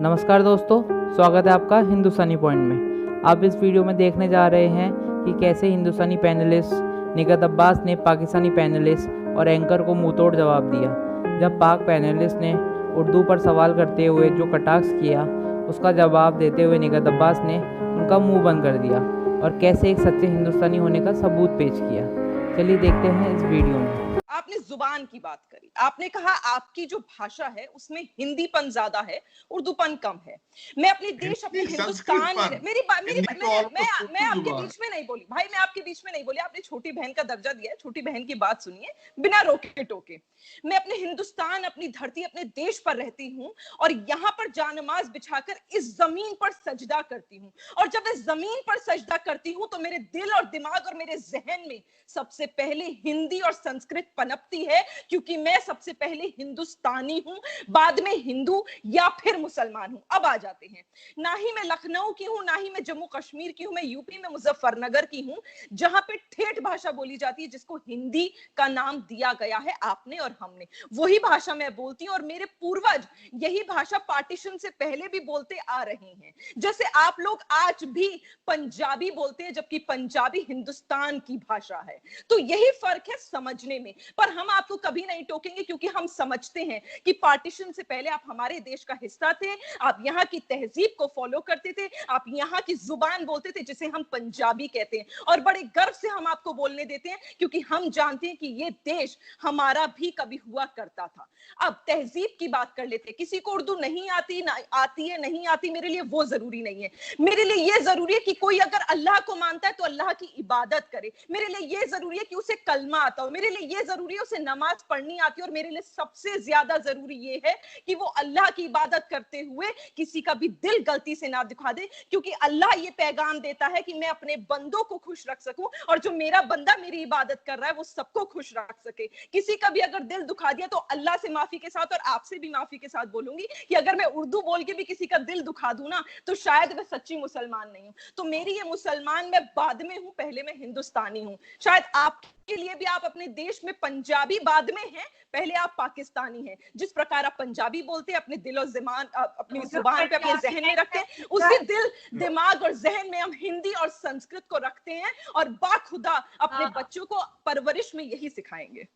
नमस्कार दोस्तों, स्वागत है आपका हिंदुस्तानी पॉइंट में। आप इस वीडियो में देखने जा रहे हैं कि कैसे हिंदुस्तानी पैनलिस्ट निगहत अब्बास ने पाकिस्तानी पैनलिस्ट और एंकर को मुंहतोड़ जवाब दिया। जब पाक पैनलिस्ट ने उर्दू पर सवाल करते हुए जो कटाक्ष किया, उसका जवाब देते हुए निगहत अब्बास ने उनका मुंह बंद कर दिया और कैसे एक सच्चे हिंदुस्तानी होने का सबूत पेश किया। चलिए देखते हैं इस वीडियो में। आपने जुबान की बात करी, आपने कहा आपकी जो भाषा है उसमें हिंदीपन ज्यादा है, उर्दूपन कम है। मैं अपने देश, अपने हिंदुस्तान में मैं आपके बीच में नहीं बोली भाई, मैं आपके बीच में नहीं बोली। आपने छोटी बहन का दर्जा दिया है, छोटी बहन की बात सुनिए बिना रोके टोके। मैं अपने हिंदुस्तान, अपनी धरती, अपने देश पर रहती हूँ और यहाँ पर जानमाज बिछाकर इस जमीन पर सजदा करती हूँ। और जब इस जमीन पर सजदा करती हूँ तो मेरे दिल और दिमाग और मेरे जहन में सबसे पहले हिंदी और संस्कृत पनपती है, क्योंकि मैं सबसे पहले हिंदुस्तानी हूं, बाद में हिंदू या फिर मुसलमान हूं। अब आ जाते हैं, ना ही मैं लखनऊ की हूं, ना ही मैं जम्मू कश्मीर की हूं, मैं यूपी में मुजफ्फरनगर की हूं, जहां पे ठेठ भाषा बोली जाती है, जिसको हिंदी का नाम दिया गया है आपने और हमने। वही भाषा मैं बोलती हूं और मेरे पूर्वज यही भाषा पार्टीशन से पहले भी बोलते आ रहे हैं। जैसे आप लोग आज भी पंजाबी बोलते हैं, जबकि पंजाबी हिंदुस्तान की भाषा है। तो यही फर्क है समझने में। पर हम आपको कभी नहीं टोकेंगे, क्योंकि हम समझते हैं कि पार्टीशन से पहले आप हमारे देश का हिस्सा थे, आप यहाँ की तहजीब को फॉलो करते थे, आप यहाँ की जुबान बोलते थे जिसे हम पंजाबी कहते हैं। और बड़े गर्व से हम आपको बोलने देते हैं, क्योंकि हम जानते हैं कि ये देश हमारा भी कभी हुआ करता था। अब तहजीब की बात कर लेते हैं। किसी को उर्दू नहीं आती, ना आती है, नहीं आती, मेरे लिए वो जरूरी नहीं है। मेरे लिए ये जरूरी है कि कोई अगर अल्लाह को मानता है तो अल्लाह की इबादत करे। मेरे लिए ये जरूरी है कि उसे कलमा आता हो। मेरे लिए ये जरूरी है उसे नमाज पढ़नी आती है। और मेरे लिए सबसे ज्यादा जरूरी ये है कि वो अल्लाह की इबादत करते हुए किसी का भी दिल गलती से ना दिखा दे, क्योंकि अल्लाह ये पैगाम देता है कि मैं अपने बंदों को खुश रख सकूं, और जो मेरा बंदा मेरी इबादत कर रहा है वो सबको खुश रख सके। किसी का भी अगर दिल दुखा दिया तो अल्लाह से माफी के साथ और आपसे भी माफी के साथ बोलूंगी कि अगर मैं उर्दू बोल के भी किसी का दिल दुखा दूं ना, तो शायद मैं सच्ची मुसलमान नहीं हूं। तो मेरी ये मुसलमान मैं बाद में हूं, पहले मैं हिंदुस्तानी हूं। शायद आपके लिए भी, आप अपने देश में पंजाबी बाद में हैं, पहले आप पाकिस्तानी हैं। जिस प्रकार आप पंजाबी बोलते हैं, अपने दिल और ज़बान, अपनी जुबान पे, अपने जहन में रखते हैं, उसी दिल, दिमाग और जहन में हम हिंदी और संस्कृत को रखते हैं और बाखुदा अपने बच्चों को परवरिश में यही सिखाएंगे।